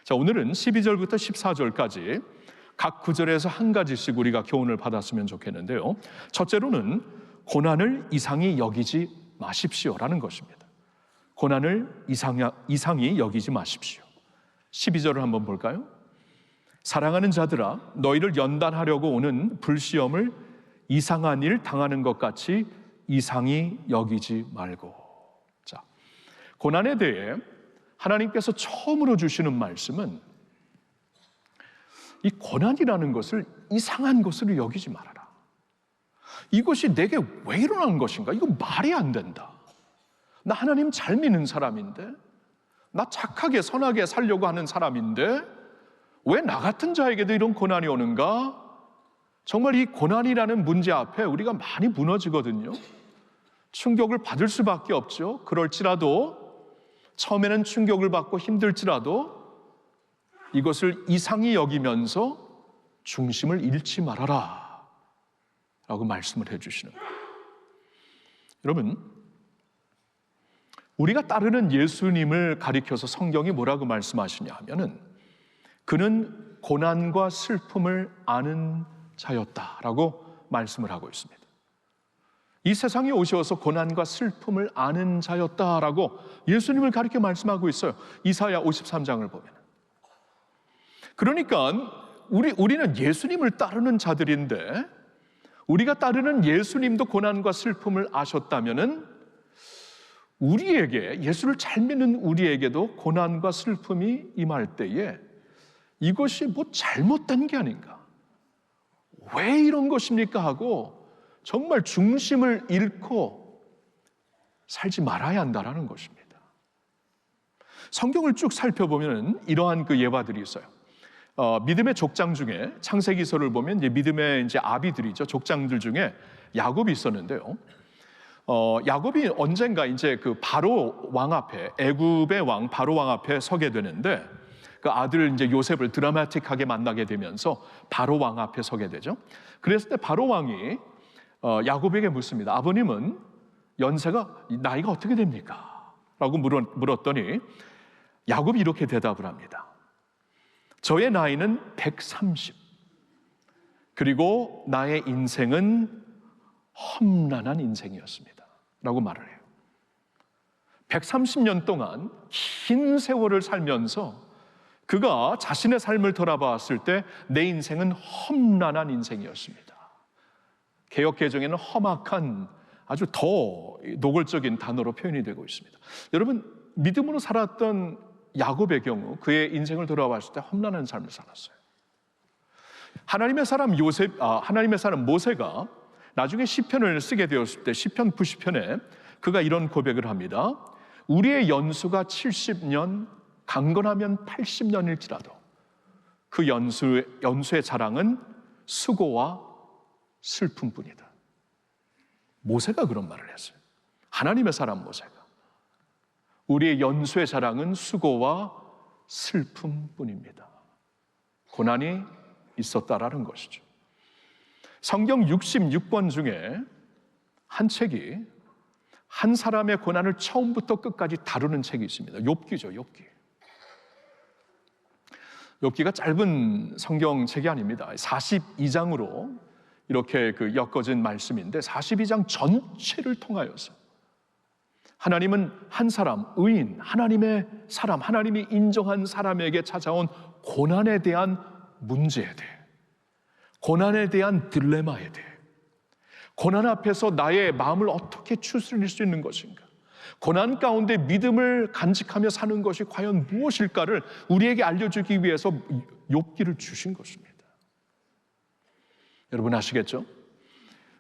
자, 오늘은 12절부터 14절까지 각 구절에서 한 가지씩 우리가 교훈을 받았으면 좋겠는데요. 첫째로는 고난을 이상히 여기지 마십시오라는 것입니다. 고난을 이상히 여기지 마십시오. 12절을 한번 볼까요? 사랑하는 자들아, 너희를 연단하려고 오는 불시험을 이상한 일 당하는 것 같이 이상히 여기지 말고. 자, 고난에 대해 하나님께서 처음으로 주시는 말씀은 이 고난이라는 것을 이상한 것으로 여기지 말아라. 이것이 내게 왜 일어난 것인가? 이거 말이 안 된다. 나 하나님 잘 믿는 사람인데, 나 착하게 선하게 살려고 하는 사람인데 왜 나 같은 자에게도 이런 고난이 오는가? 정말 이 고난이라는 문제 앞에 우리가 많이 무너지거든요. 충격을 받을 수밖에 없죠. 그럴지라도 처음에는 충격을 받고 힘들지라도 이것을 이상히 여기면서 중심을 잃지 말아라 라고 말씀을 해주시는 거예요. 여러분, 우리가 따르는 예수님을 가리켜서 성경이 뭐라고 말씀하시냐 하면은 그는 고난과 슬픔을 아는 자였다라고 말씀을 하고 있습니다. 이 세상에 오셔서 고난과 슬픔을 아는 자였다라고 예수님을 가리켜 말씀하고 있어요. 이사야 53장을 보면. 그러니까 우리는 예수님을 따르는 자들인데 우리가 따르는 예수님도 고난과 슬픔을 아셨다면은 우리에게, 예수를 잘 믿는 우리에게도 고난과 슬픔이 임할 때에 이것이 뭐 잘못된 게 아닌가, 왜 이런 것입니까 하고 정말 중심을 잃고 살지 말아야 한다는 것입니다. 성경을 쭉 살펴보면 이러한 그 예화들이 있어요. 믿음의 족장 중에 창세기서를 보면 이제 믿음의 이제 아비들이죠. 족장들 중에 야곱이 있었는데요. 야곱이 언젠가 이제 그 바로 왕 앞에, 애굽의 왕 바로 왕 앞에 서게 되는데 그 아들 이제 요셉을 드라마틱하게 만나게 되면서 바로 왕 앞에 서게 되죠. 그랬을 때 바로 왕이 야곱에게 묻습니다. 아버님은 연세가, 나이가 어떻게 됩니까? 라고 물었더니 야곱이 이렇게 대답을 합니다. 저의 나이는 130, 그리고 나의 인생은 험난한 인생이었습니다 라고 말을 해요. 130년 동안 긴 세월을 살면서 그가 자신의 삶을 돌아봤을 때 내 인생은 험난한 인생이었습니다. 개역개정에는 험악한, 아주 더 노골적인 단어로 표현이 되고 있습니다. 여러분, 믿음으로 살았던 야곱의 경우 그의 인생을 돌아봤을 때 험난한 삶을 살았어요. 하나님의 사람 모세가 나중에 시편을 쓰게 되었을 때 시편 90편에 그가 이런 고백을 합니다. 우리의 연수가 70년, 강건하면 80년일지라도 그 연수의 자랑은 수고와 슬픔뿐이다. 모세가 그런 말을 했어요. 하나님의 사람 모세가. 우리의 연수의 자랑은 수고와 슬픔뿐입니다. 고난이 있었다라는 것이죠. 성경 66권 중에 한 책이 한 사람의 고난을 처음부터 끝까지 다루는 책이 있습니다. 욥기죠, 욥기. 욥기가 짧은 성경책이 아닙니다. 42장으로 이렇게 엮어진 말씀인데 42장 전체를 통하여서 하나님은 한 사람, 의인, 하나님의 사람, 하나님이 인정한 사람에게 찾아온 고난에 대한 문제에 대해, 고난에 대한 딜레마에 대해, 고난 앞에서 나의 마음을 어떻게 추스릴 수 있는 것인가, 고난 가운데 믿음을 간직하며 사는 것이 과연 무엇일까를 우리에게 알려주기 위해서 욥기를 주신 것입니다. 여러분 아시겠죠?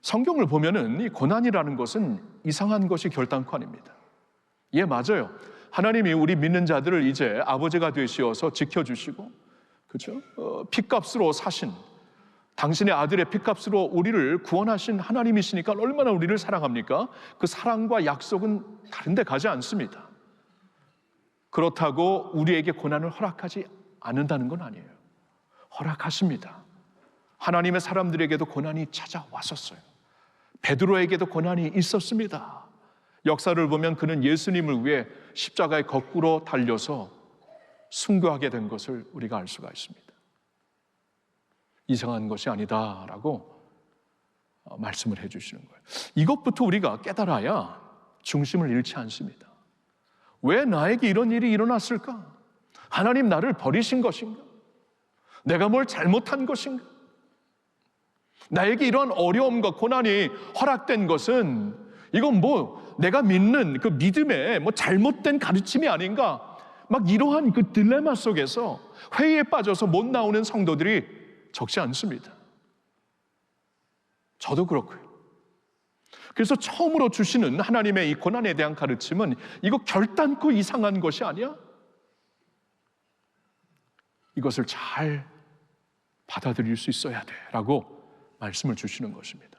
성경을 보면은 이 고난이라는 것은 이상한 것이 결단코 아닙니다. 예, 맞아요. 하나님이 우리 믿는 자들을 이제 아버지가 되시어서 지켜주시고, 그렇죠? 핏값으로 사신, 당신의 아들의 핏값으로 우리를 구원하신 하나님이시니까 얼마나 우리를 사랑합니까? 그 사랑과 약속은 다른 데 가지 않습니다. 그렇다고 우리에게 고난을 허락하지 않는다는 건 아니에요. 허락하십니다. 하나님의 사람들에게도 고난이 찾아왔었어요. 베드로에게도 고난이 있었습니다. 역사를 보면 그는 예수님을 위해 십자가에 거꾸로 달려서 순교하게 된 것을 우리가 알 수가 있습니다. 이상한 것이 아니다라고 말씀을 해주시는 거예요. 이것부터 우리가 깨달아야 중심을 잃지 않습니다. 왜 나에게 이런 일이 일어났을까? 하나님 나를 버리신 것인가? 내가 뭘 잘못한 것인가? 나에게 이러한 어려움과 고난이 허락된 것은 이건 뭐 내가 믿는 그 믿음의 뭐 잘못된 가르침이 아닌가? 막 이러한 그 딜레마 속에서 회의에 빠져서 못 나오는 성도들이 적지 않습니다. 저도 그렇고요. 그래서 처음으로 주시는 하나님의 이 고난에 대한 가르침은 이거 결단코 이상한 것이 아니야. 이것을 잘 받아들일 수 있어야 돼 라고 말씀을 주시는 것입니다.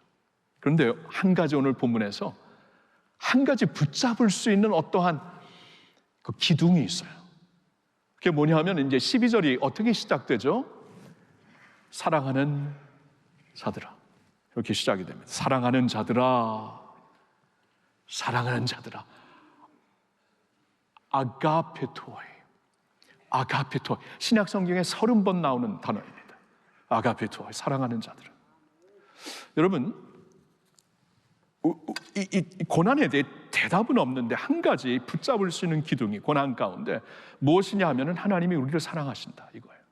그런데 한 가지 오늘 본문에서 한 가지 붙잡을 수 있는 어떠한 그 기둥이 있어요. 그게 뭐냐 하면 이제 12절이 어떻게 시작되죠? 사랑하는 자들아, 이렇게 시작이 됩니다. 사랑하는 자들아, 사랑하는 자들아. 아가페토이, 아가페토이. 신약 성경에 30번 나오는 단어입니다. 아가페토이, 사랑하는 자들아. 여러분, 이 고난에 대해 대답은 없는데 한 가지 붙잡을 수 있는 기둥이 고난 가운데 무엇이냐 하면 하나님이 우리를 사랑하신다 이거예요.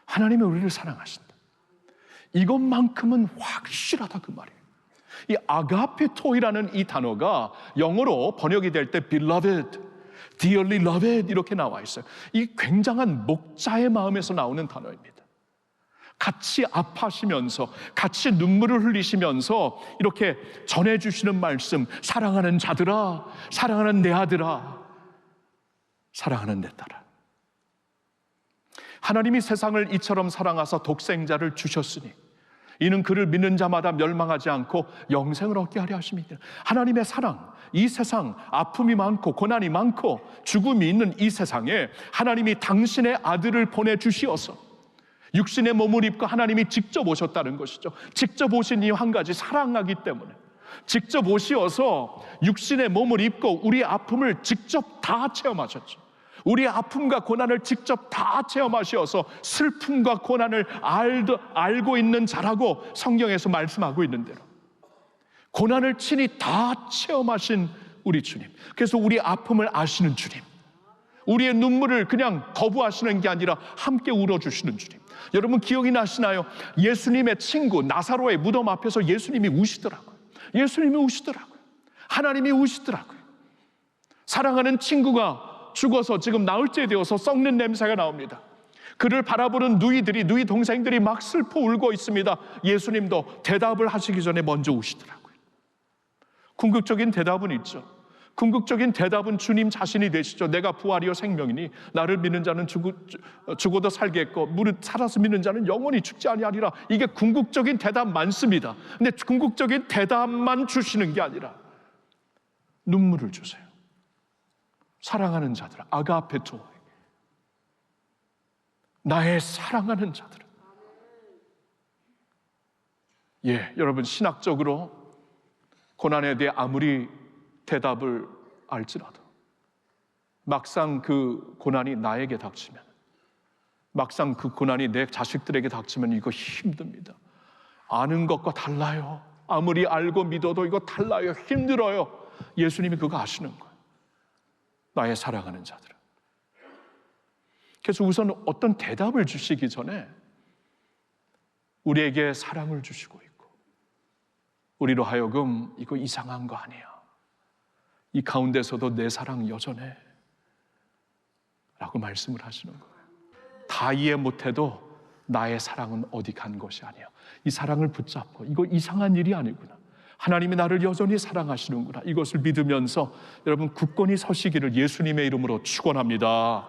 하나님이 우리를 사랑하신다. 이것만큼은 확실하다 그 말이에요. 이 아가페토이라는 이 단어가 영어로 번역이 될 때 beloved, dearly loved 이렇게 나와 있어요. 이 굉장한 목자의 마음에서 나오는 단어입니다. 같이 아파하시면서 같이 눈물을 흘리시면서 이렇게 전해주시는 말씀, 사랑하는 자들아, 사랑하는 내 아들아, 사랑하는 내 딸아. 하나님이 세상을 이처럼 사랑하사 독생자를 주셨으니 이는 그를 믿는 자마다 멸망하지 않고 영생을 얻게 하려 하심이니라. 하나님의 사랑, 이 세상 아픔이 많고 고난이 많고 죽음이 있는 이 세상에 하나님이 당신의 아들을 보내주시어서 육신의 몸을 입고 하나님이 직접 오셨다는 것이죠. 직접 오신 이유 한 가지, 사랑하기 때문에. 직접 오시어서 육신의 몸을 입고 우리의 아픔을 직접 다 체험하셨죠. 우리의 아픔과 고난을 직접 다 체험하셔서 슬픔과 고난을 알고 있는 자라고 성경에서 말씀하고 있는 대로 고난을 친히 다 체험하신 우리 주님, 그래서 우리의 아픔을 아시는 주님, 우리의 눈물을 그냥 거부하시는 게 아니라 함께 울어주시는 주님. 여러분 기억이 나시나요? 예수님의 친구 나사로의 무덤 앞에서 예수님이 우시더라고요. 예수님이 우시더라고요. 하나님이 우시더라고요. 사랑하는 친구가 죽어서 지금 나흘째 되어서 썩는 냄새가 나옵니다. 그를 바라보는 누이 동생들이 막 슬퍼 울고 있습니다. 예수님도 대답을 하시기 전에 먼저 우시더라고요. 궁극적인 대답은 있죠. 궁극적인 대답은 주님 자신이 되시죠. 내가 부활이요 생명이니 나를 믿는 자는 죽어도 살겠고 살아서 믿는 자는 영원히 죽지 아니하리라. 이게 궁극적인 대답 많습니다. 근데 궁극적인 대답만 주시는 게 아니라 눈물을 주세요. 사랑하는 자들아, 아가페토, 나의 사랑하는 자들아. 예, 여러분 신학적으로 고난에 대해 아무리 대답을 알지라도 막상 그 고난이 나에게 닥치면, 막상 그 고난이 내 자식들에게 닥치면 이거 힘듭니다. 아는 것과 달라요. 아무리 알고 믿어도 이거 달라요. 힘들어요. 예수님이 그거 아시는 거예요. 나의 사랑하는 자들은. 그래서 우선 어떤 대답을 주시기 전에 우리에게 사랑을 주시고 있고, 우리로 하여금 이거 이상한 거 아니야, 이 가운데서도 내 사랑 여전해 라고 말씀을 하시는 거예요. 다 이해 못해도 나의 사랑은 어디 간 것이 아니야. 이 사랑을 붙잡고 이거 이상한 일이 아니구나, 하나님이 나를 여전히 사랑하시는구나, 이것을 믿으면서 여러분 굳건히 서시기를 예수님의 이름으로 축원합니다.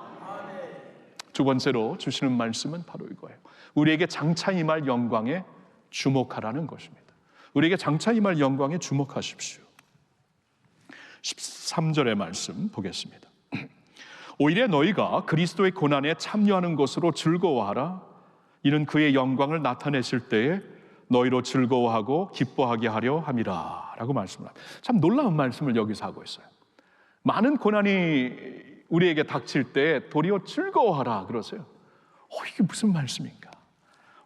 두 번째로 주시는 말씀은 바로 이거예요. 우리에게 장차 임할 영광에 주목하라는 것입니다. 우리에게 장차 임할 영광에 주목하십시오. 13절의 말씀 보겠습니다. 오히려 너희가 그리스도의 고난에 참여하는 것으로 즐거워하라. 이는 그의 영광을 나타내실 때에 너희로 즐거워하고 기뻐하게 하려 함이라 라고 말씀을 합니다. 참 놀라운 말씀을 여기서 하고 있어요. 많은 고난이 우리에게 닥칠 때 도리어 즐거워하라 그러세요. 이게 무슨 말씀인가?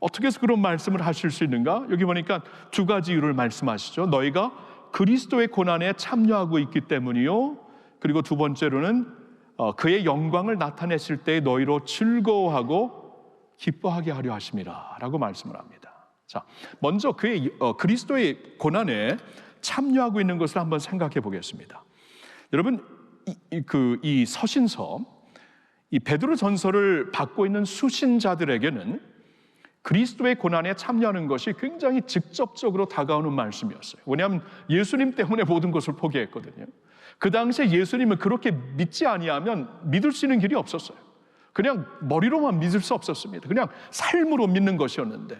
어떻게 해서 그런 말씀을 하실 수 있는가? 여기 보니까 두 가지 이유를 말씀하시죠. 너희가 그리스도의 고난에 참여하고 있기 때문이요, 그리고 두 번째로는 그의 영광을 나타내실 때 너희로 즐거워하고 기뻐하게 하려 하심이라 라고 말씀을 합니다. 자, 먼저 그리스도의 고난에 참여하고 있는 것을 한번 생각해 보겠습니다. 여러분, 이 서신서, 이 베드로 전서를 받고 있는 수신자들에게는 그리스도의 고난에 참여하는 것이 굉장히 직접적으로 다가오는 말씀이었어요. 왜냐하면 예수님 때문에 모든 것을 포기했거든요. 그 당시에 예수님을 그렇게 믿지 아니하면 믿을 수 있는 길이 없었어요. 그냥 머리로만 믿을 수 없었습니다. 그냥 삶으로 믿는 것이었는데,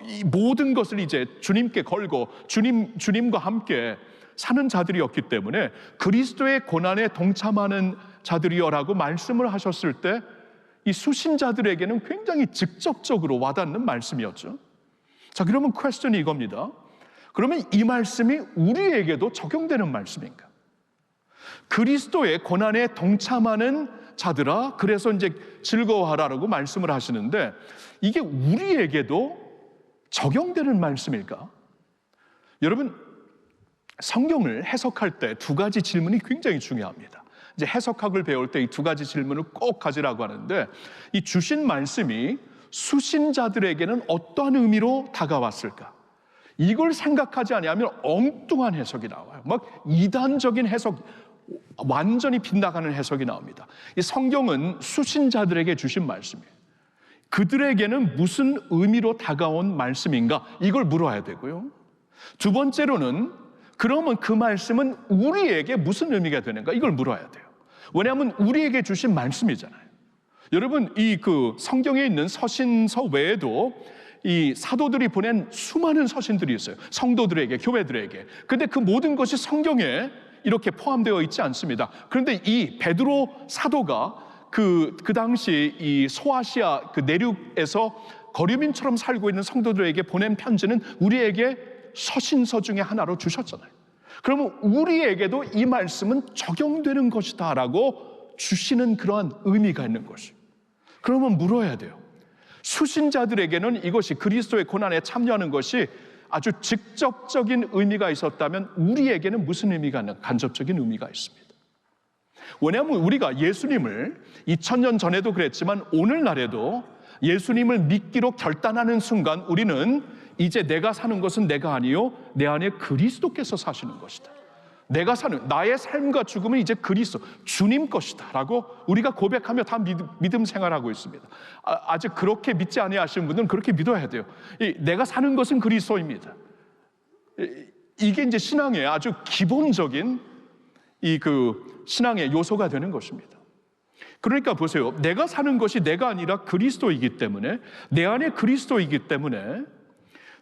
이 모든 것을 이제 주님께 걸고 주님과 함께 사는 자들이었기 때문에 그리스도의 고난에 동참하는 자들이여라고 말씀을 하셨을 때 이 수신자들에게는 굉장히 직접적으로 와닿는 말씀이었죠. 자, 그러면 퀘스천이 이겁니다. 그러면 이 말씀이 우리에게도 적용되는 말씀인가? 그리스도의 고난에 동참하는 자들아, 그래서 이제 즐거워하라라고 말씀을 하시는데, 이게 우리에게도 적용되는 말씀일까? 여러분, 성경을 해석할 때 두 가지 질문이 굉장히 중요합니다. 이제 해석학을 배울 때 이 두 가지 질문을 꼭 가지라고 하는데, 이 주신 말씀이 수신자들에게는 어떠한 의미로 다가왔을까? 이걸 생각하지 않으면 엉뚱한 해석이 나와요. 막 이단적인 해석, 완전히 빗나가는 해석이 나옵니다. 이 성경은 수신자들에게 주신 말씀이에요. 그들에게는 무슨 의미로 다가온 말씀인가? 이걸 물어야 되고요. 두 번째로는 그러면 그 말씀은 우리에게 무슨 의미가 되는가? 이걸 물어야 돼요. 왜냐하면 우리에게 주신 말씀이잖아요. 여러분, 성경에 있는 서신서 외에도 이 사도들이 보낸 수많은 서신들이 있어요. 성도들에게, 교회들에게. 근데 그 모든 것이 성경에 이렇게 포함되어 있지 않습니다. 그런데 이 베드로 사도가 그 당시 이 소아시아 내륙에서 거류민처럼 살고 있는 성도들에게 보낸 편지는 우리에게 서신서 중에 하나로 주셨잖아요. 그러면 우리에게도 이 말씀은 적용되는 것이다 라고 주시는 그러한 의미가 있는 것이에요. 그러면 물어야 돼요. 수신자들에게는 이것이 그리스도의 고난에 참여하는 것이 아주 직접적인 의미가 있었다면 우리에게는 무슨 의미가 있나? 간접적인 의미가 있습니다. 왜냐하면 우리가 예수님을 2000년 전에도 그랬지만 오늘날에도 예수님을 믿기로 결단하는 순간 우리는 이제 내가 사는 것은 내가 아니요 내 안에 그리스도께서 사시는 것이다. 내가 사는 나의 삶과 죽음은 이제 그리스도 주님 것이다 라고 우리가 고백하며 다 믿음 생활하고 있습니다. 아직 그렇게 믿지 아니하시는 분들은 그렇게 믿어야 돼요. 내가 사는 것은 그리스도입니다. 이게 이제 신앙의 아주 기본적인 신앙의 요소가 되는 것입니다. 그러니까 보세요. 내가 사는 것이 내가 아니라 그리스도이기 때문에, 내 안에 그리스도이기 때문에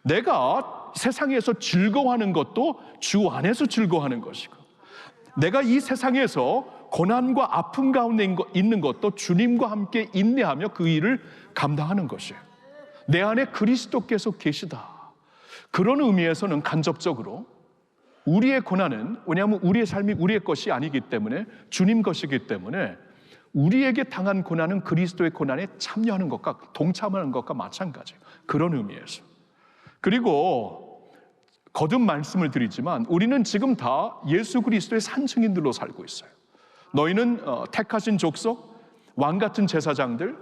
내가 세상에서 즐거워하는 것도 주 안에서 즐거워하는 것이고, 내가 이 세상에서 고난과 아픔 가운데 있는 것도 주님과 함께 인내하며 그 일을 감당하는 것이에요. 내 안에 그리스도께서 계시다. 그런 의미에서는 간접적으로 우리의 고난은, 왜냐하면 우리의 삶이 우리의 것이 아니기 때문에 주님 것이기 때문에 우리에게 당한 고난은 그리스도의 고난에 참여하는 것과 동참하는 것과 마찬가지예요. 그런 의미에서. 그리고 거듭 말씀을 드리지만 우리는 지금 다 예수 그리스도의 산증인들로 살고 있어요. 너희는 택하신 족속, 왕같은 제사장들,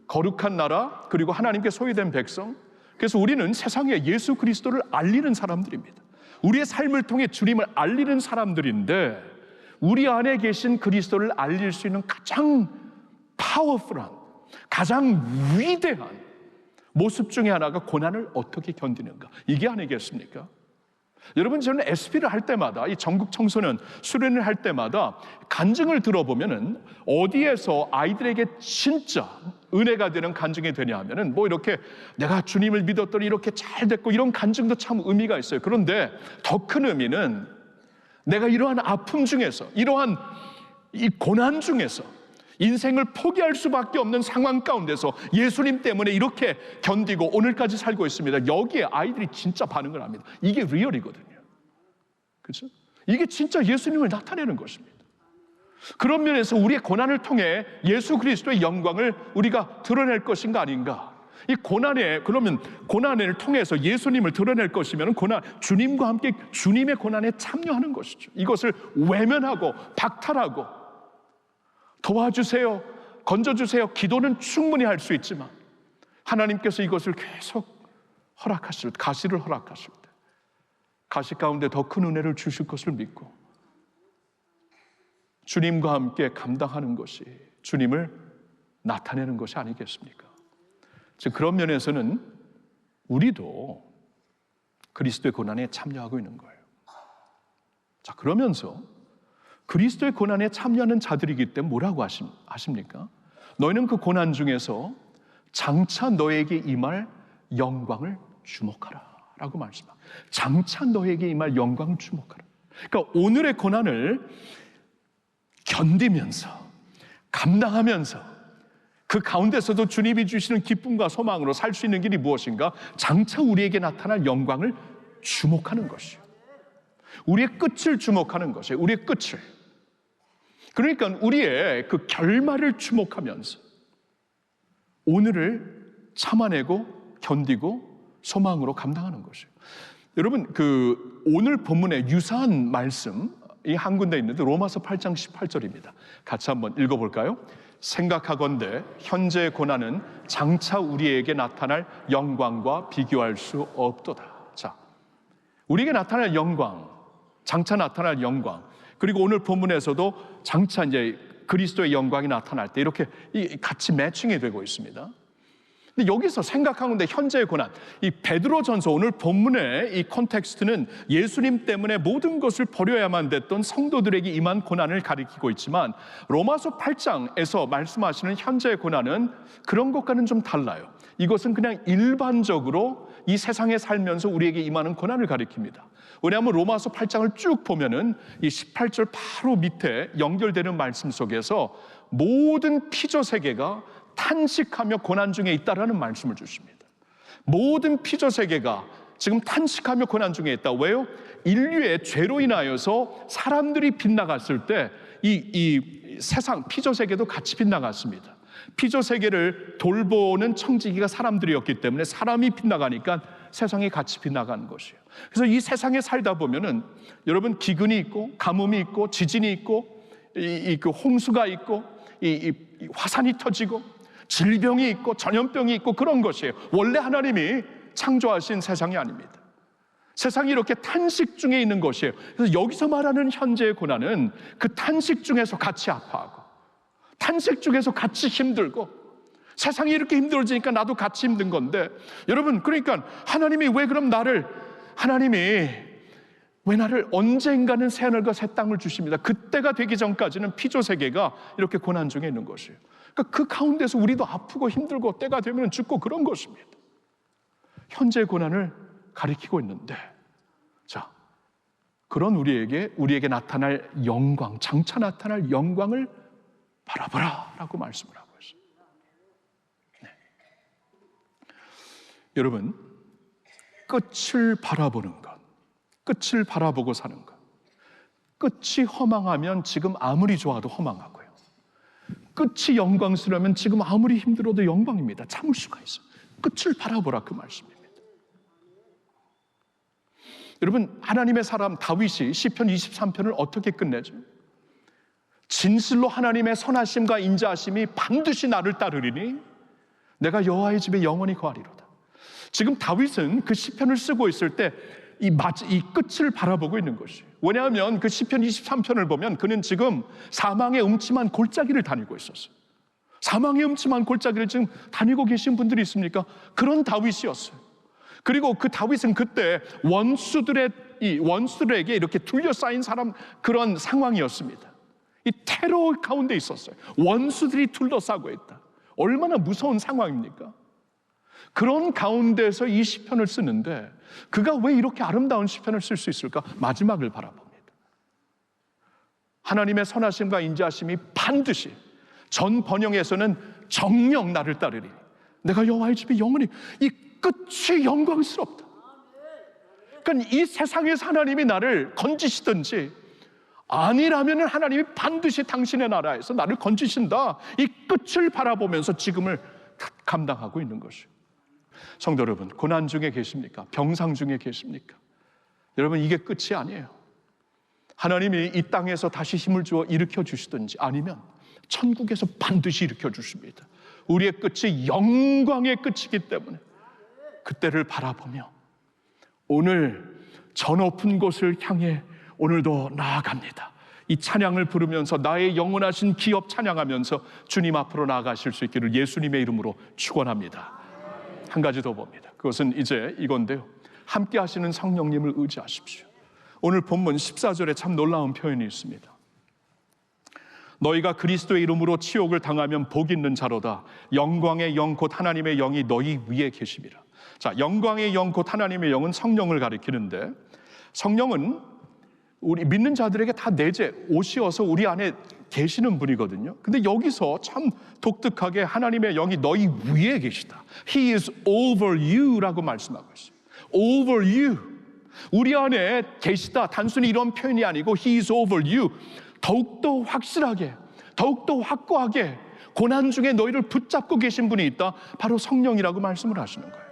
거룩한 나라, 그리고 하나님께 소유된 백성. 그래서 우리는 세상에 예수 그리스도를 알리는 사람들입니다. 우리의 삶을 통해 주님을 알리는 사람들인데, 우리 안에 계신 그리스도를 알릴 수 있는 가장 파워풀한, 가장 위대한 모습 중에 하나가 고난을 어떻게 견디는가, 이게 아니겠습니까? 여러분, 저는 SP를 할 때마다, 이 전국 청소년 수련을 할 때마다 간증을 들어보면은 어디에서 아이들에게 진짜 은혜가 되는 간증이 되냐 하면은 이렇게 내가 주님을 믿었더니 이렇게 잘 됐고, 이런 간증도 참 의미가 있어요. 그런데 더 큰 의미는 내가 이러한 아픔 중에서, 이러한 이 고난 중에서 인생을 포기할 수밖에 없는 상황 가운데서 예수님 때문에 이렇게 견디고 오늘까지 살고 있습니다. 여기에 아이들이 진짜 반응을 합니다. 이게 리얼이거든요. 그렇죠? 이게 진짜 예수님을 나타내는 것입니다. 그런 면에서 우리의 고난을 통해 예수 그리스도의 영광을 우리가 드러낼 것인가 아닌가? 이 그러면 고난을 통해서 예수님을 드러낼 것이면 주님과 함께 주님의 고난에 참여하는 것이죠. 이것을 외면하고 박탈하고 도와주세요, 건져주세요, 기도는 충분히 할 수 있지만 하나님께서 이것을 계속 가시를 허락하실 때 가시 가운데 더 큰 은혜를 주실 것을 믿고 주님과 함께 감당하는 것이 주님을 나타내는 것이 아니겠습니까? 즉 그런 면에서는 우리도 그리스도의 고난에 참여하고 있는 거예요. 자, 그러면서 그리스도의 고난에 참여하는 자들이기 때문에 뭐라고 하십니까? 너희는 그 고난 중에서 장차 너에게 임할 영광을 주목하라 라고 말씀합니다. 장차 너에게 임할 영광을 주목하라. 그러니까 오늘의 고난을 견디면서 감당하면서 그 가운데서도 주님이 주시는 기쁨과 소망으로 살 수 있는 길이 무엇인가? 장차 우리에게 나타날 영광을 주목하는 것이에요. 우리의 끝을 주목하는 것이에요. 우리의 끝을. 그러니까 우리의 그 결말을 주목하면서 오늘을 참아내고 견디고 소망으로 감당하는 것이에요. 여러분, 오늘 본문에 유사한 말씀이 한 군데 있는데 로마서 8장 18절입니다. 같이 한번 읽어볼까요? 생각하건대 현재의 고난은 장차 우리에게 나타날 영광과 비교할 수 없도다. 자, 우리에게 나타날 영광, 장차 나타날 영광, 그리고 오늘 본문에서도 장차 이제 그리스도의 영광이 나타날 때 이렇게 같이 매칭이 되고 있습니다. 근데 여기서 생각하는데 현재의 고난, 이 베드로전서 오늘 본문의 이 컨텍스트는 예수님 때문에 모든 것을 버려야만 됐던 성도들에게 임한 고난을 가리키고 있지만 로마서 8장에서 말씀하시는 현재의 고난은 그런 것과는 좀 달라요. 이것은 그냥 일반적으로 이 세상에 살면서 우리에게 임하는 고난을 가리킵니다. 왜냐하면 로마서 8장을 쭉 보면은 이 18절 바로 밑에 연결되는 말씀 속에서 모든 피조 세계가 탄식하며 고난 중에 있다라는 말씀을 주십니다. 모든 피조 세계가 지금 탄식하며 고난 중에 있다. 왜요? 인류의 죄로 인하여서 사람들이 빗나갔을 때 이 세상 피조 세계도 같이 빗나갔습니다. 피조 세계를 돌보는 청지기가 사람들이었기 때문에 사람이 빗나가니까 세상이 같이 빗나가는 것이에요. 그래서 이 세상에 살다 보면은 여러분 기근이 있고 가뭄이 있고 지진이 있고 그 홍수가 있고 이 화산이 터지고 질병이 있고 전염병이 있고 그런 것이에요. 원래 하나님이 창조하신 세상이 아닙니다. 세상이 이렇게 탄식 중에 있는 것이에요. 그래서 여기서 말하는 현재의 고난은 그 탄식 중에서 같이 아파하고 탄식 중에서 같이 힘들고 세상이 이렇게 힘들어지니까 나도 같이 힘든 건데 여러분, 그러니까 하나님이 왜 나를 언젠가는 새하늘과 새 땅을 주십니다. 그때가 되기 전까지는 피조 세계가 이렇게 고난 중에 있는 것이에요. 그러니까 그 가운데서 우리도 아프고 힘들고 때가 되면 죽고 그런 것입니다. 현재의 고난을 가리키고 있는데, 자, 그런 우리에게 나타날 영광, 장차 나타날 영광을 바라보라 라고 말씀을 하고 있습니다. 네. 여러분, 끝을 바라보는 것, 끝을 바라보고 사는 것, 끝이 허망하면 지금 아무리 좋아도 허망하고요, 끝이 영광스러우면 지금 아무리 힘들어도 영광입니다. 참을 수가 있어요. 끝을 바라보라, 그 말씀입니다. 여러분, 하나님의 사람 다윗이 시편 23편을 어떻게 끝내죠? 진실로 하나님의 선하심과 인자하심이 반드시 나를 따르리니 내가 여호와의 집에 영원히 거하리로다. 지금 다윗은 그 시편을 쓰고 있을 때 이 끝을 바라보고 있는 것이에요. 왜냐하면 그 시편 23편을 보면 그는 지금 사망의 음침한 골짜기를 다니고 있었어요. 사망의 음침한 골짜기를 지금 다니고 계신 분들이 있습니까? 그런 다윗이었어요. 그리고 그 다윗은 그때 원수들에게 이렇게 둘러싸인 그런 상황이었습니다. 이 테러 가운데 있었어요. 원수들이 둘러싸고 있다. 얼마나 무서운 상황입니까? 그런 가운데서 이 시편을 쓰는데 그가 왜 이렇게 아름다운 시편을 쓸 수 있을까? 마지막을 바라봅니다. 하나님의 선하심과 인자하심이 반드시, 전 번역에서는 정녕 나를 따르리. 내가 여호와의 집에 영원히, 이 끝이 영광스럽다. 그러니까 이 세상에서 하나님이 나를 건지시든지 아니라면 하나님이 반드시 당신의 나라에서 나를 건지신다. 이 끝을 바라보면서 지금을 감당하고 있는 것이에요. 성도 여러분, 고난 중에 계십니까? 병상 중에 계십니까? 여러분, 이게 끝이 아니에요. 하나님이 이 땅에서 다시 힘을 주어 일으켜 주시든지 아니면 천국에서 반드시 일으켜 주십니다. 우리의 끝이 영광의 끝이기 때문에 그때를 바라보며 오늘 저 높은 곳을 향해 오늘도 나아갑니다. 이 찬양을 부르면서 나의 영원하신 기업 찬양하면서 주님 앞으로 나아가실 수 있기를 예수님의 이름으로 축원합니다. 한 가지 더 봅니다. 그것은 이제 이건데요, 함께 하시는 성령님을 의지하십시오. 오늘 본문 14절에 참 놀라운 표현이 있습니다. 너희가 그리스도의 이름으로 치욕을 당하면 복 있는 자로다. 영광의 영 곧 하나님의 영이 너희 위에 계심이라. 자, 영광의 영 곧 하나님의 영은 성령을 가리키는데, 성령은 우리 믿는 자들에게 다 내재 오시어서 우리 안에 계시는 분이거든요. 근데 여기서 참 독특하게 하나님의 영이 너희 위에 계시다. He is over you라고 말씀하고 있어요. Over you. 우리 안에 계시다. 단순히 이런 표현이 아니고 He is over you. 더욱더 확실하게, 더욱더 확고하게 고난 중에 너희를 붙잡고 계신 분이 있다. 바로 성령이라고 말씀을 하시는 거예요.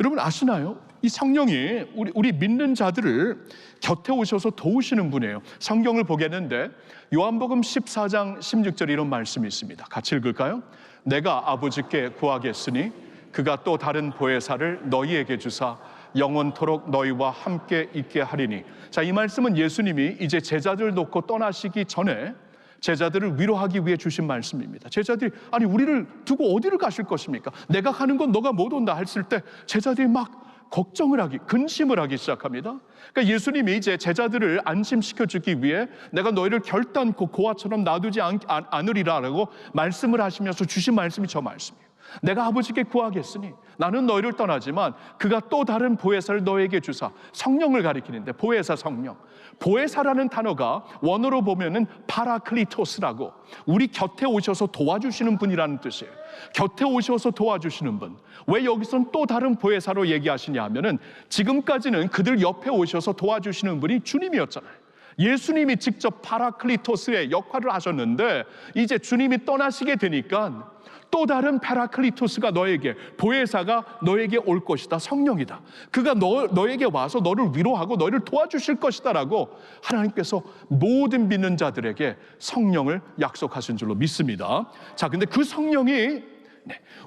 여러분 아시나요? 이 성령이 우리 믿는 자들을 곁에 오셔서 도우시는 분이에요. 성경을 보겠는데 요한복음 14장 16절에 이런 말씀이 있습니다. 같이 읽을까요? 내가 아버지께 구하겠으니 그가 또 다른 보혜사를 너희에게 주사 영원토록 너희와 함께 있게 하리니. 자, 이 말씀은 예수님이 이제 제자들 놓고 떠나시기 전에 제자들을 위로하기 위해 주신 말씀입니다. 제자들이 아니 우리를 두고 어디를 가실 것입니까? 내가 가는 건 너가 못 온다 했을 때 제자들이 막 걱정을 하기, 근심을 하기 시작합니다. 그러니까 예수님이 이제 제자들을 안심시켜주기 위해 내가 너희를 결단코 고아처럼 놔두지 않으리라라고 말씀을 하시면서 주신 말씀이 저 말씀이에요. 내가 아버지께 구하겠으니 나는 너희를 떠나지만 그가 또 다른 보혜사를 너에게 주사. 성령을 가리키는데 보혜사, 성령. 보혜사라는 단어가 원어로 보면은 파라클리토스라고 우리 곁에 오셔서 도와주시는 분이라는 뜻이에요. 곁에 오셔서 도와주시는 분. 왜 여기서는 또 다른 보혜사로 얘기하시냐 하면은 지금까지는 그들 옆에 오셔서 도와주시는 분이 주님이었잖아요. 예수님이 직접 파라클리토스의 역할을 하셨는데 이제 주님이 떠나시게 되니까 또 다른 파라클리토스가 너에게, 보혜사가 너에게 올 것이다. 성령이다. 그가 너에게 와서 너를 위로하고 너를 도와주실 것이다 라고 하나님께서 모든 믿는 자들에게 성령을 약속하신 줄로 믿습니다. 자, 근데 그 성령이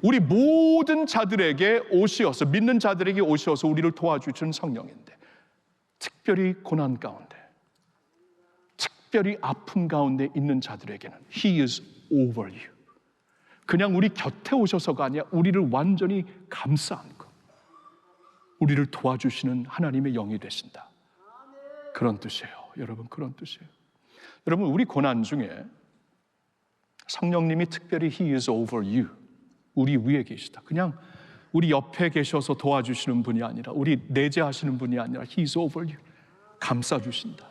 우리 모든 자들에게 오시어서, 믿는 자들에게 오시어서 우리를 도와주시는 성령인데, 특별히 고난 가운데, 특별히 아픔 가운데 있는 자들에게는 He is over you. 그냥 우리 곁에 오셔서가 아니라 우리를 완전히 감싸 안고 우리를 도와주시는 하나님의 영이 되신다. 그런 뜻이에요. 여러분, 그런 뜻이에요. 여러분, 우리 고난 중에 성령님이 특별히 He is over you, 우리 위에 계시다. 그냥 우리 옆에 계셔서 도와주시는 분이 아니라, 우리 내재하시는 분이 아니라 He is over you, 감싸주신다.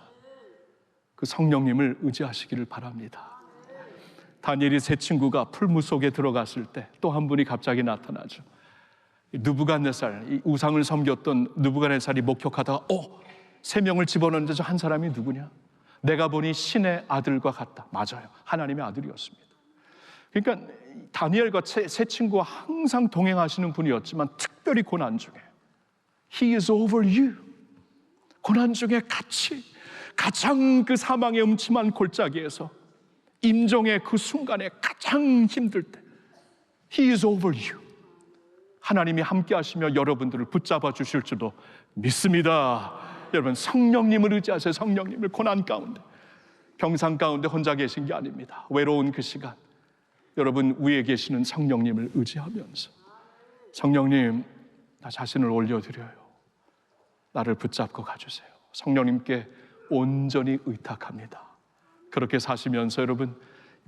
그 성령님을 의지하시기를 바랍니다. 다니엘이 세 친구가 풀무 속에 들어갔을 때 또 한 분이 갑자기 나타나죠. 느부갓네살, 이 우상을 섬겼던 느부갓네살이 목격하다가 세 명을 집어넣는데 저 한 사람이 누구냐? 내가 보니 신의 아들과 같다. 맞아요. 하나님의 아들이었습니다. 그러니까 다니엘과 세 친구와 항상 동행하시는 분이었지만 특별히 고난 중에 He is over you. 고난 중에 같이 가장 그 사망의 음침한 골짜기에서 임종의 그 순간에 가장 힘들 때 He is over you. 하나님이 함께 하시며 여러분들을 붙잡아 주실 줄도 믿습니다. 여러분, 성령님을 의지하세요. 성령님을. 고난 가운데, 병상 가운데 혼자 계신 게 아닙니다. 외로운 그 시간, 여러분 위에 계시는 성령님을 의지하면서 성령님, 나 자신을 올려드려요. 나를 붙잡고 가주세요. 성령님께 온전히 의탁합니다. 그렇게 사시면서 여러분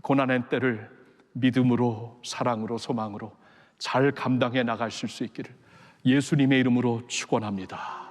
고난의 때를 믿음으로, 사랑으로, 소망으로 잘 감당해 나가실 수 있기를 예수님의 이름으로 축원합니다.